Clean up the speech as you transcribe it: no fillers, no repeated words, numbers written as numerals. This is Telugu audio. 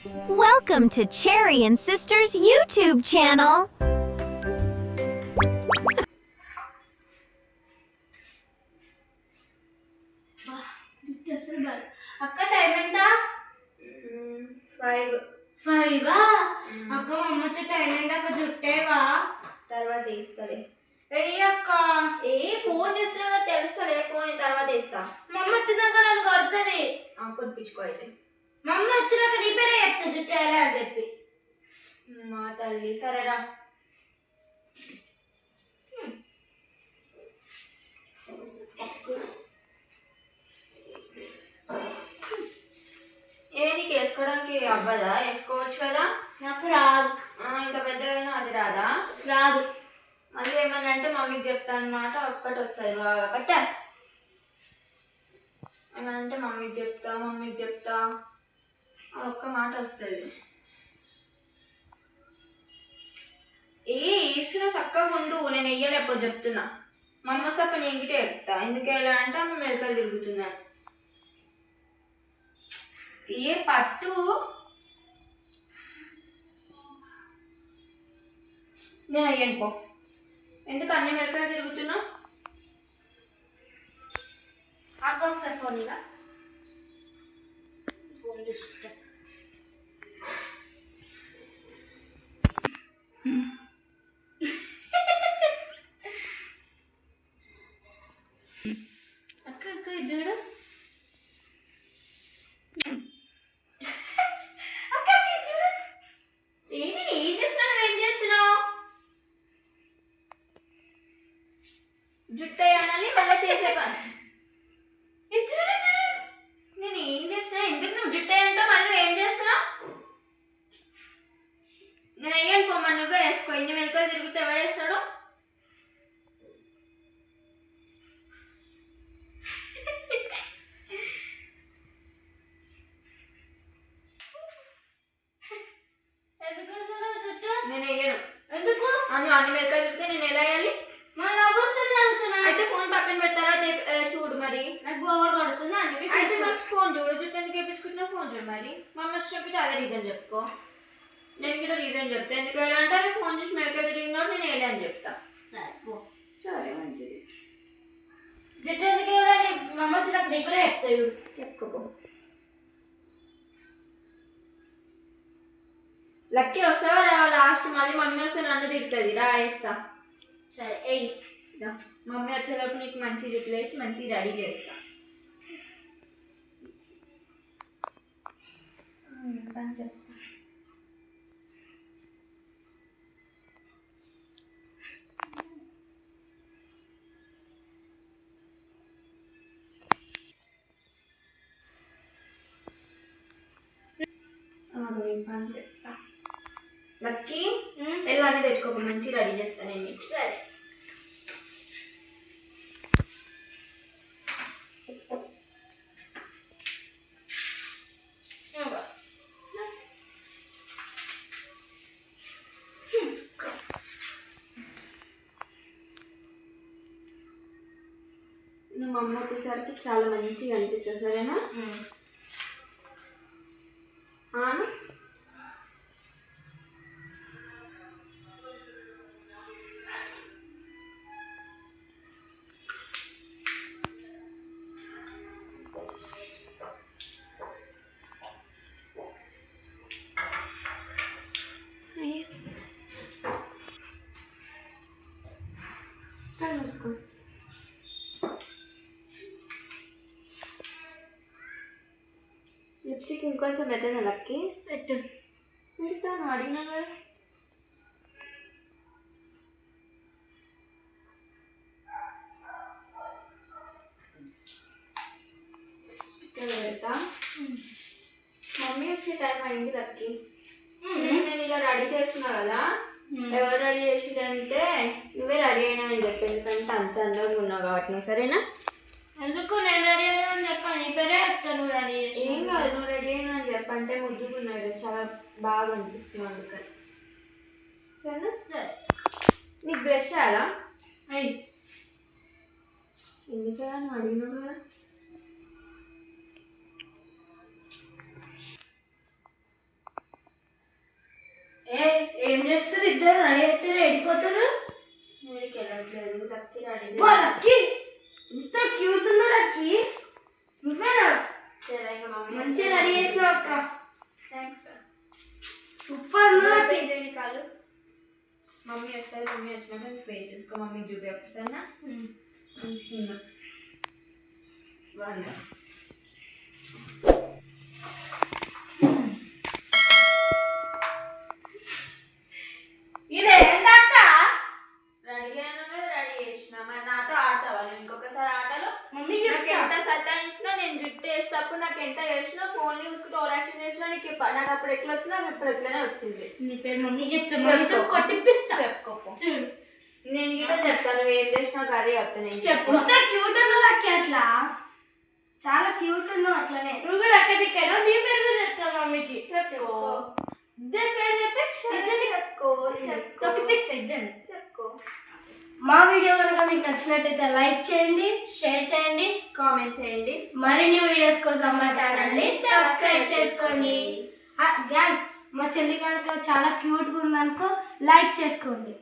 Welcome to Cherry and Sisters YouTube channel. అక్క టైం ఎంత 5 అక్క మమ్మ వచ్చే టైం ఎంత అక్క జుట్టేవా తర్వాత వేస్తాలే అక్క ఫోన్ చేస్తున్నా తెలుస్తలే ఫోన్ తర్వాత వేస్తా మమ్మ వచ్చినాక నన్ను కొడుతుంది కొనిపించుకో అయితే మమ్మ వచ్చినాక నీ పేరే చెప్తా జుట్టేయాలి అని చెప్పి మా తల్లి సరేరా నీకు వేసుకోవడానికి అవ్వదా వేసుకోవచ్చు కదా నాకు రాదు ఇంత పెద్దగా అది రాదా రాదు మళ్ళీ ఏమన్నా అంటే మమ్మీకి చెప్తా అన్నమాట ఒక్కటి వస్తుంది పట్ట ఏమన్నా అంటే మమ్మీకి చెప్తా అది ఒక్క మాట వస్తుంది ఈస్తున్నా చక్కగా ఉండు నేను వెయ్యలేపో చెప్తున్నా మా అమ్మ సప్ప నేను ఇంకిటే చెప్తా ఎందుకు ఎలా అంటే అమ్మ మెలకలు తిరుగుతుందని పట్టు నేను అయ్యాను పో ఎందుకు అన్ని మెలకలు తిరుగుతున్నావు అక్క ఒకసారి ఫోన్ ఇలా ఫోన్ చూసుకుంటా అక్క అక్క చూడు ఏం చేస్తున్నావు జుట్టు అనాలి మళ్ళీ చేసే పని నేను ఏం చేస్తున్నా ఎందుకు నువ్వు జుట్టు అంటే మళ్ళీ ఏం చేస్తున్నావు నేను అయ్యాను పోమ్మా నువ్వే వేసుకో ఇన్ని వెనుకలు తిరిగితే ఎవడేస్తాడు నేను వేయను ఎందుకు నువ్వు అన్ని వెనుకలు తిరిగితే నేను ఎలా వేయాలి అయితే ఫోన్ పక్కన పెట్టారా చూడు మరి అయితే మాకు ఫోన్ చూడు జుట్టు ఎందుకు వేయించుకుంటున్నా ఫోన్ చూడు మరి మమ్మీ వచ్చినప్పుడు అదే రీజన్ చెప్పుకో నేను కూడా రీజన్ చెప్తా ఎందుకు ఎలా అంటే అవి ఫోన్ చూసి మెలక తిరిగినప్పుడు నేను వేయలే అని చెప్తా సరే మంచిది జుట్టు ఎందుకు వేయాలని మమ్మ వచ్చినప్పుడు నీకు కూడా చెప్తా చూడు చెప్పుకో లక్కీ వస్తావా రావా లాస్ట్ మళ్ళీ మమ్మీ వస్తే నన్ను తిడుతుంది రా వేస్తా సరే మమ్మీ వచ్చేలోపు నీకు మంచి జుట్లు వేసి మంచి రెడీ చేస్తా చెప్తా పని చెప్తా లక్కీ వెళ్ళి అన్నీ తెచ్చుకోక మంచి రెడీ చేస్తా నేను నీకు సరే నువ్వు అమ్మ వచ్చేసరికి చాలా మంచిగా అనిపిస్తుంది సరేనా మూసుకో లిప్స్టిక్ ఇంకొంచెం పెట్టనా లక్కి పెడతాను అడిగినా కదా పెడతా మమ్మీ వచ్చే టైం అయింది లక్కి నేను ఇలా రెడీ చేస్తున్నా కదా ఎవరు రెడీ చేసిరంటే నువ్వే రెడీ అయినా అని చెప్పి ఎందుకంటే అంత అందంగా ఉన్నావు కాబట్టి నువ్వు సరేనా ఎందుకు నేను రెడీ అయినా అని చెప్పాను నీ పేరే చెప్తాను రెడీ ఏం కాదు నువ్వు రెడీ అయినా అని చెప్పంటే ముద్దుకున్నాడు చాలా బాగా అనిపిస్తుంది అందుకని సరేనా నీకు బ్రష్ చేయాలా ఎందుకలా నువ్వు అడిగినావు కదా ఇద్దరు రెడీ అవుతారు వెళ్ళిపోతారు. ఊరికి వెళ్ళట్లేదు లక్కీ రెడీ లక్కీ ఇంత క్యూట్ ఉన్నా లక్కీ నువ్వేనా సరే ఇంకా మమ్మీ మంచిగా రెడీ చేసినావు అక్క. థ్యాంక్స్ సూపర్ ఉన్నా లక్కీ. దేని కాళ్ళు మమ్మీ వస్తారు మమ్మీ వచ్చినాక మీ ఫేస్ చూసుకో మమ్మీ చూపి సరేనా మంచిగా బాగుందా ఇది ఏంటక్క రెడీ అయినా కదా రెడీ చేసిన మరి నాతో ఆడతావా నేను ఇంకొకసారి ఆటలో మమ్మీ నాకు ఎంత సతాయించినా నేను జుట్టు వేసేటప్పుడు నాకు ఎంత చేసినా ఫోన్లు చూసుకుంటూ ఓవర్ యాక్షన్ చేసినా నాకు అప్పుడు ఎట్లా వచ్చినా నాకు ఇప్పుడు ఎట్లనే వచ్చింది నీ పేరు మమ్మీ చెప్తా మమ్మీతో కొట్టిపిస్తా. చెప్పుకోపో చూడు నేను కూడా చెప్తాను నువ్వు ఏం చేసినా అదే చెప్తాను నేను చెప్పు. ఇంత క్యూట్ ఉన్నావు లక్కీ అట్లా చాలా క్యూట్ ఉన్నావు అట్లనే. నువ్వు కూడా అక్క దిక్కాను నీ పేరు కూడా చెప్తా మమ్మీకి. చెప్పుకో ఇద్దరు పేరు చెప్పి ఇద్దరు చెప్పుకో కొట్టిపిస్తా ఇద్దరు. చెప్పుకో మా వీడియో కనుక మీకు నచ్చినట్టయితే లైక్ చేయండి, షేర్ చేయండి, కామెంట్ చేయండి, మరిన్ని వీడియోస్ కోసం మా ఛానల్ని సబ్స్క్రైబ్ చేసుకోండి. గైస్ మా చెల్లి కనుక చాలా క్యూట్గా ఉందనుకో లైక్ చేసుకోండి.